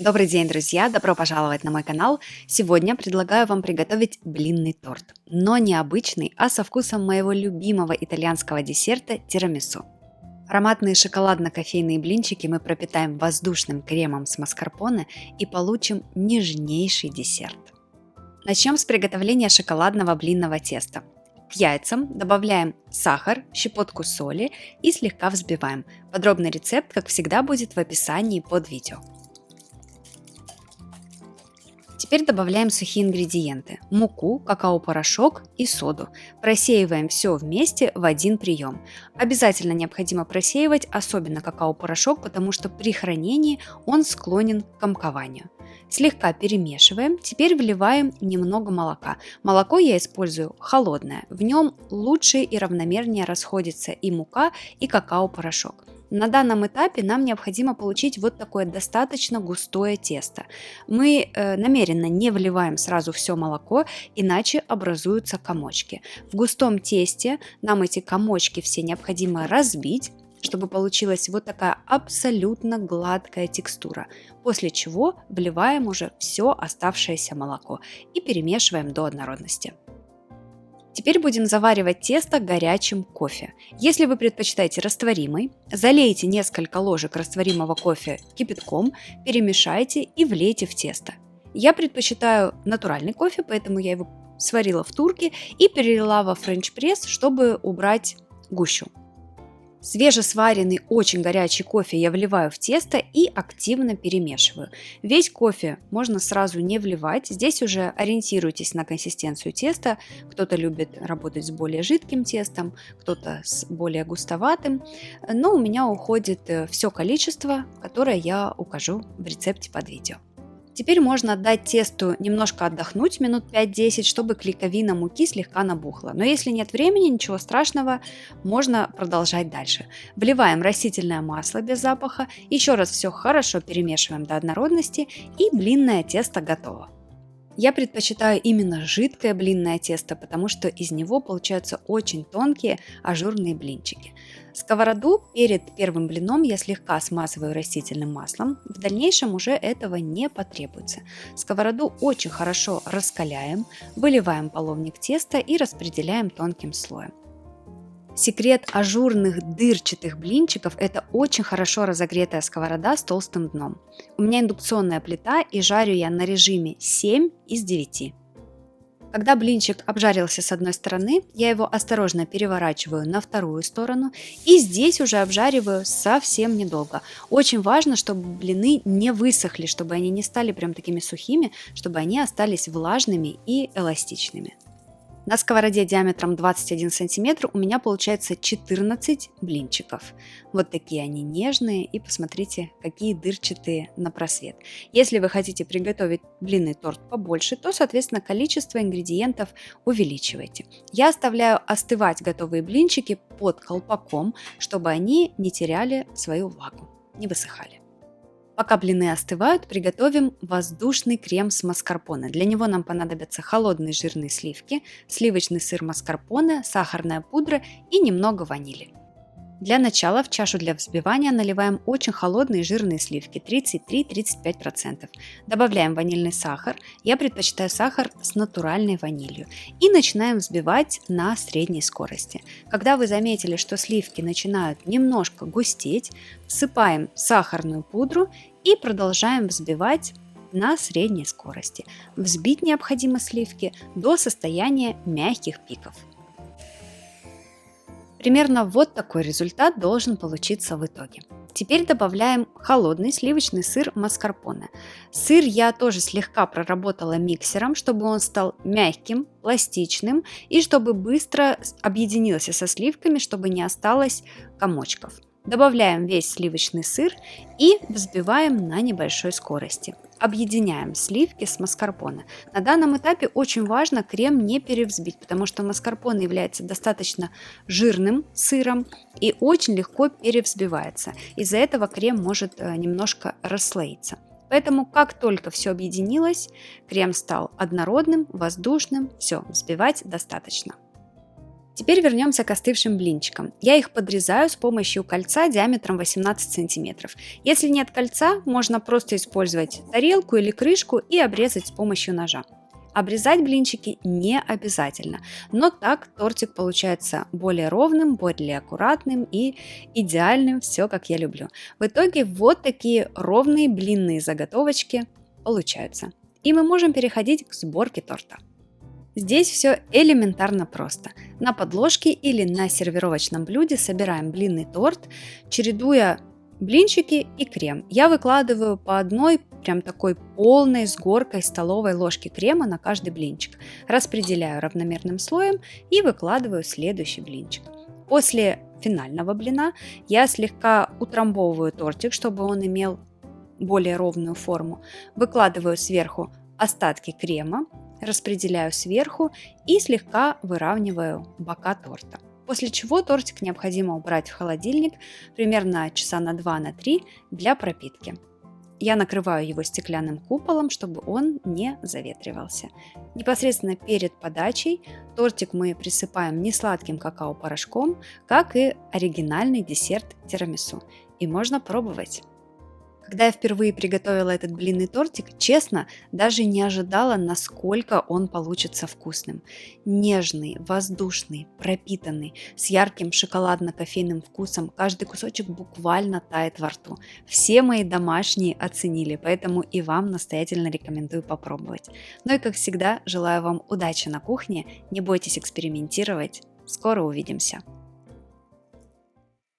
Добрый день, друзья! Добро пожаловать на мой канал! Сегодня предлагаю вам приготовить блинный торт, но не обычный, а со вкусом моего любимого итальянского десерта тирамису. Ароматные шоколадно-кофейные блинчики мы пропитаем воздушным кремом с маскарпоне и получим нежнейший десерт. Начнем с приготовления шоколадного блинного теста. К яйцам добавляем сахар, щепотку соли и слегка взбиваем. Подробный рецепт, как всегда, будет в описании под видео. Теперь добавляем сухие ингредиенты – муку, какао-порошок и соду. Просеиваем все вместе в один прием. Обязательно необходимо просеивать, особенно какао-порошок, потому что при хранении он склонен к комкованию. Слегка перемешиваем, теперь вливаем немного молока. Молоко я использую холодное, в нем лучше и равномернее расходятся и мука, и какао-порошок. На данном этапе нам необходимо получить вот такое достаточно густое тесто. Мы намеренно не вливаем сразу все молоко, иначе образуются комочки. В густом тесте нам эти комочки все необходимо разбить, чтобы получилась вот такая абсолютно гладкая текстура. После чего вливаем уже все оставшееся молоко и перемешиваем до однородности. Теперь будем заваривать тесто горячим кофе. Если вы предпочитаете растворимый, залейте несколько ложек растворимого кофе кипятком, перемешайте и влейте в тесто. Я предпочитаю натуральный кофе, поэтому я его сварила в турке и перелила во френч-пресс, чтобы убрать гущу. Свежесваренный очень горячий кофе я вливаю в тесто и активно перемешиваю. Весь кофе можно сразу не вливать, здесь уже ориентируйтесь на консистенцию теста. Кто-то любит работать с более жидким тестом, кто-то с более густоватым, но у меня уходит все количество, которое я укажу в рецепте под видео. Теперь можно дать тесту немножко отдохнуть, минут 5-10, чтобы клейковина муки слегка набухла. Но если нет времени, ничего страшного, можно продолжать дальше. Вливаем растительное масло без запаха, еще раз все хорошо перемешиваем до однородности, и блинное тесто готово. Я предпочитаю именно жидкое блинное тесто, потому что из него получаются очень тонкие ажурные блинчики. Сковороду перед первым блином я слегка смазываю растительным маслом, в дальнейшем уже этого не потребуется. Сковороду очень хорошо раскаляем, выливаем половник теста и распределяем тонким слоем. Секрет ажурных дырчатых блинчиков – это очень хорошо разогретая сковорода с толстым дном. У меня индукционная плита, и жарю я на режиме 7 из 9. Когда блинчик обжарился с одной стороны, я его осторожно переворачиваю на вторую сторону и здесь уже обжариваю совсем недолго. Очень важно, чтобы блины не высохли, чтобы они не стали прям такими сухими, чтобы они остались влажными и эластичными. На сковороде диаметром 21 см у меня получается 14 блинчиков. Вот такие они нежные, и посмотрите, какие дырчатые на просвет. Если вы хотите приготовить блинный торт побольше, то, соответственно, количество ингредиентов увеличивайте. Я оставляю остывать готовые блинчики под колпаком, чтобы они не теряли свою влагу, не высыхали. Пока блины остывают, приготовим воздушный крем с маскарпоне. Для него нам понадобятся холодные жирные сливки, сливочный сыр маскарпоне, сахарная пудра и немного ванили. Для начала в чашу для взбивания наливаем очень холодные жирные сливки 33-35%. Добавляем ванильный сахар, я предпочитаю сахар с натуральной ванилью, и начинаем взбивать на средней скорости. Когда вы заметили, что сливки начинают немножко густеть, всыпаем сахарную пудру и продолжаем взбивать на средней скорости. Взбить необходимо сливки до состояния мягких пиков. Примерно вот такой результат должен получиться в итоге. Теперь добавляем холодный сливочный сыр маскарпоне. Сыр я тоже слегка проработала миксером, чтобы он стал мягким, пластичным и чтобы быстро объединился со сливками, чтобы не осталось комочков. Добавляем весь сливочный сыр и взбиваем на небольшой скорости. Объединяем сливки с маскарпоне. На данном этапе очень важно крем не перевзбить, потому что маскарпоне является достаточно жирным сыром и очень легко перевзбивается. Из-за этого крем может немножко расслоиться. Поэтому как только все объединилось, крем стал однородным, воздушным, все, взбивать достаточно. Теперь вернемся к остывшим блинчикам. Я их подрезаю с помощью кольца диаметром 18 сантиметров. Если нет кольца, можно просто использовать тарелку или крышку и обрезать с помощью ножа. Обрезать блинчики не обязательно, но так тортик получается более ровным, более аккуратным и идеальным, все как я люблю. В итоге вот такие ровные блинные заготовочки получаются. И мы можем переходить к сборке торта. Здесь все элементарно просто. На подложке или на сервировочном блюде собираем блинный торт, чередуя блинчики и крем. Я выкладываю по одной прям такой полной с горкой столовой ложки крема на каждый блинчик. Распределяю равномерным слоем и выкладываю следующий блинчик. После финального блина я слегка утрамбовываю тортик, чтобы он имел более ровную форму. Выкладываю сверху остатки крема, распределяю сверху и слегка выравниваю бока торта. После чего тортик необходимо убрать в холодильник примерно часа на 2-3 для пропитки. Я накрываю его стеклянным куполом, чтобы он не заветривался. Непосредственно перед подачей тортик мы присыпаем несладким какао-порошком, как и оригинальный десерт тирамису. И можно пробовать. Когда я впервые приготовила этот блинный тортик, честно, даже не ожидала, насколько он получится вкусным. Нежный, воздушный, пропитанный, с ярким шоколадно-кофейным вкусом. Каждый кусочек буквально тает во рту. Все мои домашние оценили, поэтому и вам настоятельно рекомендую попробовать. Ну и как всегда, желаю вам удачи на кухне, не бойтесь экспериментировать. Скоро увидимся!